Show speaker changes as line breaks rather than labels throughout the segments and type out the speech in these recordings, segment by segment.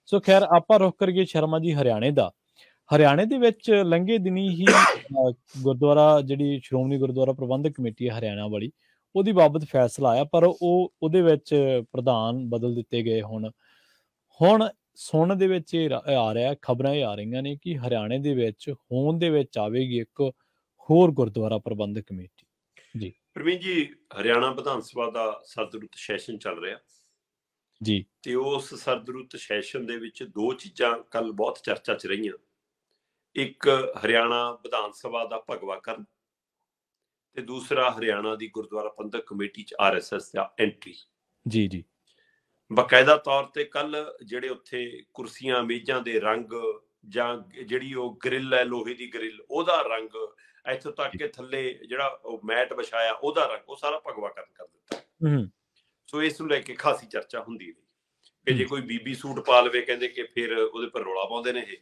ਸੋ ਖੈਰ ਆਪਾਂ ਰੁਖ ਕਰੀਏ ਸ਼ਰਮਾ ਜੀ ਹਰਿਆਣੇ ਦਾ। ਹਰਿਆਣੇ ਦੇ ਵਿੱਚ ਲੰਘੇ ਦਿਨੀ ਹੀ ਗੁਰਦੁਆਰਾ ਜਿਹੜੀ ਸ਼੍ਰੋਮਣੀ ਗੁਰਦੁਆਰਾ ਪ੍ਰਬੰਧਕ ਕਮੇਟੀ ਹੈ ਹਰਿਆਣਾ ਵਾਲੀ, ਉਹਦੀ ਬਾਬਤ ਫੈਸਲਾ ਆਇਆ, ਪਰ ਉਹਦੇ ਵਿੱਚ ਪ੍ਰਧਾਨ ਬਦਲ ਦਿੱਤੇ ਗਏ। ਹੁਣ ਸੁਣਨ ਦੇ ਵਿੱਚ ਇਹ ਆ ਰਿਹਾ, ਖਬਰਾਂ ਇਹ ਆ ਰਹੀਆਂ ਨੇ ਕਿ ਹਰਿਆਣੇ ਦੇ ਵਿੱਚ ਹੋਂਦ ਦੇ ਵਿੱਚ ਆਵੇਗੀ ਇੱਕ ਹੋਰ ਗੁਰਦੁਆਰਾ ਪ੍ਰਬੰਧਕ ਕਮੇਟੀ। ਜੀ
ਪ੍ਰਵੀਨ ਜੀ, ਹਰਿਆਣਾ ਵਿਧਾਨ ਸਭਾ ਦਾ ਸਰਦਰੁੱਤ ਸੈਸ਼ਨ ਚੱਲ ਰਿਹਾ
ਜੀ,
ਤੇ ਉਸ ਸਰਦਰੁੱਤ ਸੈਸ਼ਨ ਦੇ ਵਿੱਚ ਦੋ ਚੀਜ਼ਾਂ ਕੱਲ ਬਹੁਤ ਚਰਚਾ 'ਚ ਰਹੀਆਂ। ਇੱਕ ਹਰਿਆਣਾ ਵਿਧਾਨ ਸਭਾ ਦਾ ਭਗਵਾਕਰਨ ਤੇ ਦੂਸਰਾ ਹਰਿਆਣਾ ਦੀ ਗੁਰਦੁਆਰਾ ਪ੍ਰਬੰਧਕ ਕਮੇਟੀ 'ਚ RSS ਦਾ ਐਂਟਰੀ।
ਜੀ ਜੀ,
ਬਕਾਇਦਾ ਤੌਰ ਤੇ ਕੱਲ ਜਿਹੜੇ ਉੱਥੇ ਕੁਰਸੀਆਂ ਮੇਜ਼ਾਂ ਦੇ ਰੰਗ ਜਾਂ ਜਿਹੜੀ ਉਹ ਗ੍ਰਿਲ ਹੈ, ਲੋਹੇ ਦੀ ਗ੍ਰਿਲ, ਉਹਦਾ ਰੰਗ, ਇੱਥੋਂ ਤੱਕ ਕਿ ਥੱਲੇ ਜਿਹੜਾ ਉਹ ਮੈਟ ਵਿਛਾਇਆ ਉਹਦਾ ਰੰਗ, ਉਹ ਸਾਰਾ ਭਗਵਾਕਰਨ ਕਰ ਦਿੱਤਾ। ਸੋ ਇਸ ਨੂੰ ਲੈ ਕੇ ਖਾਸੀ ਚਰਚਾ ਹੁੰਦੀ ਰਹੀ ਕਿ ਜੇ ਕੋਈ ਬੀਬੀ ਸੂਟ ਪਾ ਲਵੇ, ਕਹਿੰਦੇ ਕਿ ਫਿਰ ਉਹਦੇ ਪਰ ਰੌਲਾ ਪਾਉਂਦੇ ਨੇ ਇਹ,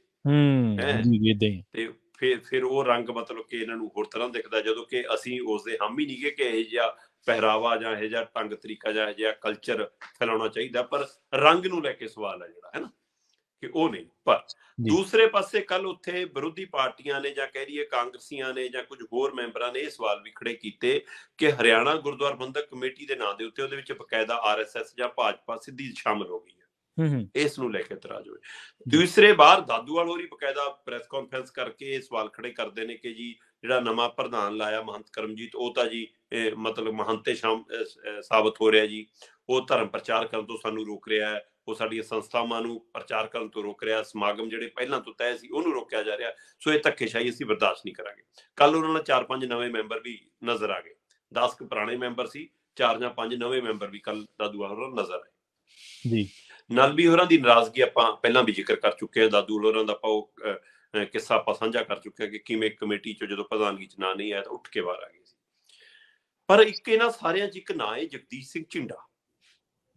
ਤੇ ਫਿਰ ਉਹ ਰੰਗ ਮਤਲਬ ਕਿ ਇਹਨਾਂ ਨੂੰ ਹੋਰ ਤਰ੍ਹਾਂ ਦਿਖਦਾ, ਜਦੋਂ ਕਿ ਅਸੀਂ ਉਸਦੇ ਹਮ ਹੀ ਨਹੀਂ ਗੇ ਕਿ ਇਹ ਜਿਹਾ ਪਹਿਰਾਵਾ ਜਾਂ ਇਹ ਜਿਹਾ ਢੰਗ ਤਰੀਕਾ ਜਾਂ ਇਹ ਜਿਹਾ ਕਲਚਰ ਫੈਲਾਉਣਾ ਚਾਹੀਦਾ। ਪਰ ਰੰਗ ਨੂੰ ਲੈ ਕੇ ਸਵਾਲ ਹੈ ਜਿਹੜਾ, ਹੈ ਨਾ, ਕਿ ਉਹ ਨਹੀਂ। ਪਰ ਦੂਸਰੇ ਪਾਸੇ ਕੱਲ ਉੱਥੇ ਵਿਰੋਧੀ ਪਾਰਟੀਆਂ ਨੇ ਜਾਂ ਕਹਿ ਲਈਏ ਕਾਂਗਰਸੀਆਂ ਨੇ ਜਾਂ ਕੁਝ ਹੋਰ ਮੈਂਬਰਾਂ ਨੇ ਇਹ ਸਵਾਲ ਵੀ ਖੜੇ ਕੀਤੇ ਕਿ ਹਰਿਆਣਾ ਗੁਰਦੁਆਰਾ ਪ੍ਰਬੰਧਕ ਕਮੇਟੀ ਦੇ ਨਾਂ ਦੇ ਉੱਤੇ ਉਹਦੇ ਵਿੱਚ ਬਕਾਇਦਾ RSS ਜਾਂ ਭਾਜਪਾ ਸਿੱਧੀ ਸ਼ਾਮਲ ਹੋ ਗਈ ਹੈ। ਇਸ ਨੂੰ ਲੈ ਕੇ ਇਤਰਾਜ਼ ਹੋਏ। ਦੂਸਰੇ ਬਾਹਰ ਦਾਦੂਵਾਲ ਹੋਰੀ ਬਕਾਇਦਾ ਪ੍ਰੈਸ ਕਾਨਫਰੰਸ ਕਰਕੇ ਇਹ ਸਵਾਲ ਖੜੇ ਕਰਦੇ ਨੇ ਕਿ ਜੀ ਜਿਹੜਾ ਨਵਾਂ ਪ੍ਰਧਾਨ ਲਾਇਆ ਮਹੰਤ ਕਰਮਜੀਤ, ਉਹ ਤਾਂ ਜੀ ਮਤਲਬ ਮਹੰਤੇ ਸਾਬਤ ਹੋ ਰਿਹਾ ਜੀ, ਉਹ ਧਰਮ ਪ੍ਰਚਾਰ ਕਰਨ ਤੋਂ ਸਾਨੂੰ ਰੋਕ ਰਿਹਾ ਹੈ, ਉਹ ਸਾਡੀਆਂ ਸੰਸਥਾਵਾਂ ਨੂੰ ਪ੍ਰਚਾਰ ਕਰਨ ਤੋਂ ਰੋਕ ਰਿਹਾ, ਸਮਾਗਮ ਜਿਹੜੇ ਪਹਿਲਾਂ ਤੋਂ ਤੈਅ ਸੀ ਉਹਨੂੰ ਰੋਕਿਆ ਜਾ ਰਿਹਾ। ਸੋ ਇਹ ਧੱਕੇਸ਼ਾਹੀ ਅਸੀਂ ਬਰਦਾਸ਼ਤ ਨਹੀਂ ਕਰਾਂਗੇ। ਕੱਲ ਉਹਨਾਂ ਨਾਲ 4-5 ਨਵੇਂ ਮੈਂਬਰ ਵੀ ਨਜ਼ਰ ਆ ਗਏ। 10 ਕੁ ਪੁਰਾਣੇ ਮੈਂਬਰ ਸੀ, 4 ਜਾਂ 5 ਨਵੇਂ ਮੈਂਬਰ ਵੀ ਕੱਲ ਦਾਦੂਵਾਲ ਹੋਰਾਂ ਨਜ਼ਰ ਆਏ ਜੀ। ਨਲਵੀ ਹੋਰਾਂ ਦੀ ਨਾਰਾਜ਼ਗੀ ਆਪਾਂ ਪਹਿਲਾਂ ਵੀ ਜ਼ਿਕਰ ਕਰ ਚੁੱਕੇ ਹਾਂ। ਦਾਦੂਵਾਲ ਹੋਰਾਂ ਦਾ ਆਪਾਂ ਉਹ ਕਿੱਸਾ ਆਪਾਂ ਸਾਂਝਾ ਕਰ ਚੁੱਕੇ ਹਾਂ ਕਿ ਕਿਵੇਂ ਕਮੇਟੀ ਚੋਂ ਜਦੋਂ ਪ੍ਰਧਾਨਗੀ ਚ ਨਾਂ ਨਹੀਂ ਆਇਆ ਤਾਂ ਉੱਠ ਕੇ ਬਾਹਰ ਆ ਗਏ ਸੀ। ਪਰ ਇੱਕ ਇਹਨਾਂ ਸਾਰਿਆਂ ਚ ਇੱਕ ਨਾਂ ਹੈ ਜਗਦੀਸ਼ ਸਿੰਘ ਝਿੰਡਾ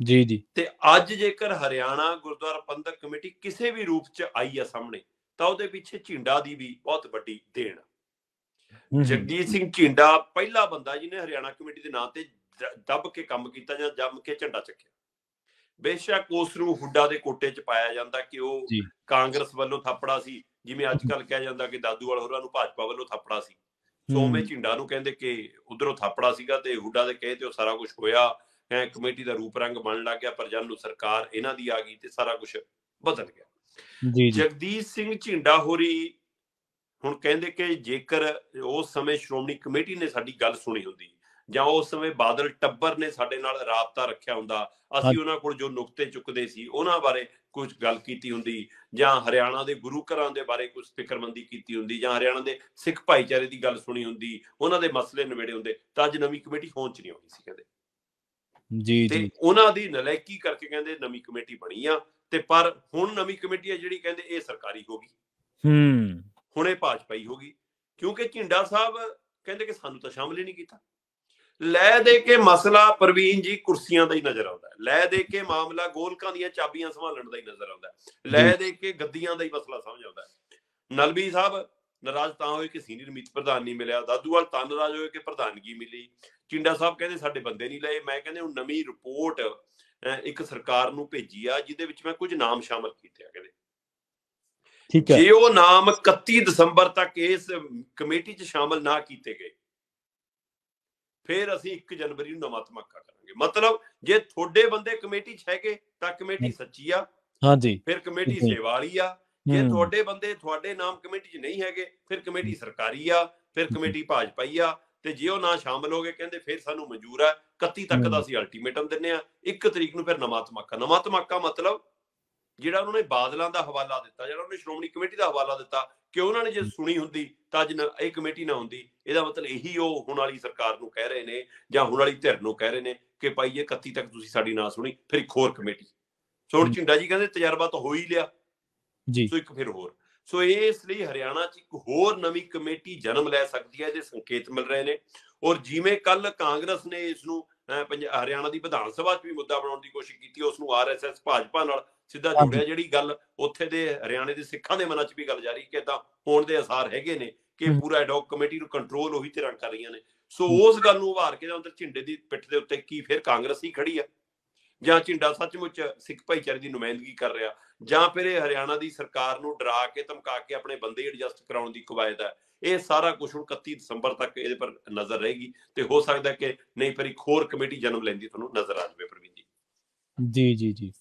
ਜੀ ਜੀ।
ਤੇ ਅੱਜ ਜੇਕਰ ਹਰਿਆਣਾ ਗੁਰਦੁਆਰਾ ਪ੍ਰਬੰਧਕ ਕਮੇਟੀ ਕਿਸੇ ਵੀ ਰੂਪ ਚ ਆਈ ਆ ਸਾਹਮਣੇ, ਤਾਂ ਉਹਦੇ ਪਿੱਛੇ ਝਿੰਡਾ ਦੀ ਵੀ ਬਹੁਤ ਵੱਡੀ ਦੇਣ। ਜਗਦੀਸ਼ ਸਿੰਘ ਝਿੰਡਾ ਪਹਿਲਾ ਬੰਦਾ ਜਿਹਨੇ ਹਰਿਆਣਾ ਕਮੇਟੀ ਦੇ ਨਾਂ ਤੇ ਦੱਬ ਕੇ ਕੰਮ ਕੀਤਾ ਜਾਂ ਜੰਮ ਕੇ ਝੰਡਾ ਚੱਕਿਆ। ਬੇਸ਼ੱਕ ਉਸ ਨੂੰ ਹੁੱਡਾ ਦੇ ਕੋਟੇ ਚ ਪਾਇਆ ਜਾਂਦਾ ਕਿ ਉਹ ਕਾਂਗਰਸ ਵੱਲੋਂ ਥਾਪੜਾ ਸੀ, ਜਿਵੇਂ ਅੱਜ ਕੱਲ ਕਿਹਾ ਜਾਂਦਾ ਕਿ ਦਾਦੂਵਾਲ ਹੋਰਾਂ ਨੂੰ ਭਾਜਪਾ ਵੱਲੋਂ ਥਾਪੜਾ ਸੀ। ਸੋ ਉਵੇਂ ਝਿੰਡਾ ਨੂੰ ਕਹਿੰਦੇ ਕਿ ਉਧਰੋਂ ਥਾਪੜਾ ਸੀਗਾ ਤੇ ਹੁੱਡਾ ਦੇ ਕਹੇ ਤੇ ਉਹ ਸਾਰਾ ਕੁਛ ਹੋਇਆ। ਕਮੇਟੀ ਦਾ ਰੂਪ ਰੰਗ ਬਣਨ ਲੱਗ ਗਿਆ, ਪਰ ਜਦ ਨੂੰ ਸਰਕਾਰ ਇਹਨਾਂ ਦੀ ਆ ਗਈ ਤੇ ਸਾਰਾ ਕੁਛ ਬਦਲ ਗਿਆ। ਜਗਦੀਸ਼ ਸਿੰਘ ਝਿੰਡਾ ਹੋਰੀ ਹੁਣ ਕਹਿੰਦੇ ਕਿ ਜੇਕਰ ਉਸ ਸਮੇਂ ਸ਼੍ਰੋਮਣੀ ਕਮੇਟੀ ਨੇ ਸਾਡੀ ਗੱਲ ਸੁਣੀ ਹੁੰਦੀ ਜਾਂ ਉਸ ਸਮੇਂ ਬਾਦਲ ਟੱਬਰ ਨੇ ਸਾਡੇ ਨਾਲ ਰਾਬਤਾ ਰੱਖਿਆ ਹੁੰਦਾ, ਅਸੀਂ ਉਹਨਾਂ ਕੋਲ ਜੋ ਨੁਕਤੇ ਚੁੱਕਦੇ ਸੀ ਉਹਨਾਂ ਬਾਰੇ ਕੁਝ ਗੱਲ ਕੀਤੀ ਹੁੰਦੀ, ਜਾਂ ਹਰਿਆਣਾ ਦੇ ਗੁਰੂ ਘਰਾਂ ਦੇ ਬਾਰੇ ਕੁਝ ਫਿਕਰਮੰਦੀ ਕੀਤੀ ਹੁੰਦੀ, ਜਾਂ ਹਰਿਆਣਾ ਦੇ ਸਿੱਖ ਭਾਈਚਾਰੇ ਦੀ ਗੱਲ ਸੁਣੀ ਹੁੰਦੀ, ਉਹਨਾਂ ਦੇ ਮਸਲੇ ਨਿਬੇੜੇ ਹੁੰਦੇ, ਤਾਂ ਅੱਜ ਨਵੀਂ ਕਮੇਟੀ ਹੋਂਦ ਚ ਨਹੀਂ ਆਉਣੀ ਸੀ ਕਹਿੰਦੇ। ਤੇ ਉਹਨਾਂ ਦੀ ਨਲਾਇਕੀ ਕਰਕੇ ਕਹਿੰਦੇ ਨਵੀਂ ਕਮੇਟੀ ਬਣੀ ਆ। ਤੇ ਪਰ ਹੁਣ ਨਵੀਂ ਕਮੇਟੀ ਹੈ ਜਿਹੜੀ ਕਹਿੰਦੇ ਇਹ ਸਰਕਾਰੀ ਹੋ ਗਈ, ਹੁਣ ਇਹ ਭਾਜਪਾਈ ਹੋ ਗਈ, ਕਿਉਂਕਿ ਝਿੰਡਾ ਸਾਹਿਬ ਕਹਿੰਦੇ ਕਿ ਸਾਨੂੰ ਤਾਂ ਸ਼ਾਮਲ ਹੀ ਨਹੀਂ ਕੀਤਾ। ਲੈ ਦੇ ਕੇ ਮਸਲਾ ਪ੍ਰਵੀਨ ਜੀ ਕੁਰਸੀਆਂ ਦਾ ਹੀ ਨਜ਼ਰ ਆਉਂਦਾ, ਲੈ ਦੇ ਕੇ ਮਾਮਲਾ ਗੋਲਕਾਂ ਦੀਆਂ ਚਾਬੀਆਂ ਸੰਭਾਲਣ ਦਾ ਹੀ ਨਜ਼ਰ ਆਉਂਦਾ, ਲੈ ਦੇ ਕੇ ਗੱਦੀਆਂ ਦਾ ਹੀ ਮਸਲਾ ਸਮਝ ਆਉਂਦਾ। ਨਲਵੀ ਸਾਹਿਬ ਨਾਰਾਜ਼ ਤਾਂ ਹੋਏ ਕਿ ਸੀਨੀਅਰ ਮੀਤ ਪ੍ਰਧਾਨ ਨਹੀਂ ਮਿਲਿਆ, ਦਾਦੂਵਾਲ ਤਾਂ ਨਾਰਾਜ਼ ਹੋਏ ਕਿ ਪ੍ਰਧਾਨਗੀ ਮਿਲੀ, ਝਿੰਡਾ ਸਾਹਿਬ ਕਹਿੰਦੇ ਸਾਡੇ ਬੰਦੇ ਨਹੀਂ ਲਏ। ਮੈਂ ਕਹਿੰਦੇ ਹੁਣ ਨਵੀਂ ਰਿਪੋਰਟ ਇੱਕ ਸਰਕਾਰ ਨੂੰ ਭੇਜੀ ਆ ਜਿਹਦੇ ਵਿੱਚ ਮੈਂ ਕੁਝ ਨਾਮ ਸ਼ਾਮਲ ਕੀਤੇ ਆ। ਕਹਿੰਦੇ ਜੇ ਉਹ ਨਾਮ 31 ਦਸੰਬਰ ਤੱਕ ਇਸ ਕਮੇਟੀ 'ਚ ਸ਼ਾਮਲ ਨਾ ਕੀਤੇ ਗਏ, ਫਿਰ ਅਸੀਂ 1 ਜਨਵਰੀ ਨੂੰ ਨਵਾਂ ਧਮਾਕਾ ਕਰਾਂਗੇ। ਮਤਲਬ ਜੇ ਤੁਹਾਡੇ ਬੰਦੇ ਕਮੇਟੀ 'ਚ ਹੈਗੇ ਤਾਂ ਕਮੇਟੀ ਸੱਚੀ ਆ, ਫਿਰ ਕਮੇਟੀ ਸੇਵਾ ਵਾਲੀ ਆ। ਜੇ ਤੁਹਾਡੇ ਬੰਦੇ ਤੁਹਾਡੇ ਨਾਮ ਕਮੇਟੀ 'ਚ ਨਹੀਂ ਹੈਗੇ, ਫਿਰ ਕਮੇਟੀ ਸਰਕਾਰੀ ਆ, ਫਿਰ ਕਮੇਟੀ ਭਾਜਪਾਈ ਆ। ਤੇ ਜੇ ਉਹ ਨਾ ਸ਼ਾਮਲ ਹੋ ਗਏ ਕਹਿੰਦੇ ਫਿਰ ਸਾਨੂੰ ਮਨਜ਼ੂਰ ਆ, 31 ਤੱਕ ਦਾ ਅਸੀਂ ਅਲਟੀਮੇਟਮ ਦਿੰਦੇ ਆ, 1 ਤਰੀਕ ਨੂੰ ਫਿਰ ਨਵਾਂ ਧਮਾਕਾ। ਨਵਾਂ ਧਮਾਕਾ ਮਤਲਬ ਜਿਹੜਾ ਉਹਨਾਂ ਨੇ ਬਾਦਲਾਂ ਦਾ ਹਵਾਲਾ ਦਿੱਤਾ, ਜਿਹੜਾ ਉਹਨੇ ਸ਼੍ਰੋਮਣੀ ਕਮੇਟੀ ਦਾ ਹਵਾਲਾ ਦਿੱਤਾ ਕਿ ਉਹਨਾਂ ਨੇ ਜੇ ਸੁਣੀ ਹੁੰਦੀ ਤਾਂ ਅੱਜ ਇਹ ਕਮੇਟੀ ਨਾ ਹੁੰਦੀ। ਇਹਦਾ ਮਤਲਬ ਇਹੀ ਉਹ ਹੁਣ ਵਾਲੀ ਸਰਕਾਰ ਨੂੰ ਕਹਿ ਰਹੇ ਨੇ ਜਾਂ ਹੁਣ ਵਾਲੀ ਧਿਰ ਨੂੰ ਕਹਿ ਰਹੇ ਨੇ ਕਿ ਭਾਈ ਇਹ 31 ਤੱਕ ਤੁਸੀਂ ਸਾਡੀ ਨਾ ਸੁਣੀ, ਫਿਰ ਇੱਕ ਹੋਰ ਕਮੇਟੀ। ਸੋ ਹੁਣ ਝਿੰਡਾ ਜੀ ਕਹਿੰਦੇ ਤਜਰਬਾ ਤਾਂ ਹੋ ਹੀ ਲਿਆ, ਸੋ ਇੱਕ ਫਿਰ ਹੋਰ। ਸੋ ਇਸ ਲਈ ਹਰਿਆਣਾ 'ਚ ਇੱਕ ਹੋਰ ਨਵੀਂ ਕਮੇਟੀ ਜਨਮ ਲੈ ਸਕਦੀ ਹੈ, ਇਹਦੇ ਸੰਕੇਤ ਮਿਲ ਰਹੇ ਨੇ। ਔਰ ਜਿਵੇਂ ਕੱਲ ਕਾਂਗਰਸ ਨੇ ਇਸ ਨੂੰ ਹਰਿਆਣਾ ਦੀ ਵਿਧਾਨ ਸਭਾ 'ਚ ਵੀ ਮੁੱਦਾ ਬਣਾਉਣ ਦੀ ਕੋਸ਼ਿਸ਼ ਕੀਤੀ, ਉਸ ਨੂੰ RSS ਭਾਜਪਾ ਨਾਲ ਸਿੱਧਾ ਜੋੜਿਆ, ਜਿਹੜੀ ਗੱਲ ਉੱਥੇ ਦੇ ਹਰਿਆਣੇ ਦੇ ਸਿੱਖਾਂ ਦੇ ਮਨਾਂ 'ਚ ਵੀ ਗੱਲ ਜਾਰੀ ਕਿ ਏਦਾਂ ਹੋਣ ਦੇ ਆਸਾਰ ਹੈਗੇ ਨੇ ਕਿ ਪੂਰਾ ਐਡਹੌਕ ਕਮੇਟੀ ਨੂੰ ਕੰਟਰੋਲ ਉਹੀ ਧਿਰਾਂ ਕਰ ਰਹੀਆਂ ਨੇ। ਸੋ ਉਸ ਗੱਲ ਨੂੰ ਉਭਾਰ ਕੇ ਅੰਦਰ ਝਿੰਡੇ ਦੀ ਪਿੱਠ ਦੇ ਉੱਤੇ ਕੀ ਫਿਰ ਕਾਂਗਰਸ ਹੀ ਖੜੀ ਆ। ਜਾਂ ਝਿੰਡਾ ਸੱਚਮੁੱਚ ਸਿੱਖ ਭਾਈਚਾਰੇ ਦੀ ਨੁਮਾਇੰਦਗੀ ਕਰ ਰਿਹਾ, ਜਾਂ ਫਿਰ ਇਹ ਹਰਿਆਣਾ ਦੀ ਸਰਕਾਰ ਨੂੰ ਡਰਾ ਕੇ ਧਮਕਾ ਕੇ ਆਪਣੇ ਬੰਦੇ ਐਡਜਸਟ ਕਰਾਉਣ ਦੀ ਕਵਾਇਦ ਹੈ। ਇਹ ਸਾਰਾ ਕੁਝ ਹੁਣ 31 ਦਸੰਬਰ ਤੱਕ ਇਹਦੇ ਪਰ ਨਜ਼ਰ ਰਹੇਗੀ, ਤੇ ਹੋ ਸਕਦਾ ਕਿ ਨਹੀਂ ਫਿਰ ਇੱਕ ਹੋਰ ਕਮੇਟੀ ਜਨਮ ਲੈਂਦੀ ਤੁਹਾਨੂੰ ਨਜ਼ਰ ਆ ਜਾਵੇ ਪ੍ਰਵੀਨ ਜੀ।
ਜੀ ਜੀ ਜੀ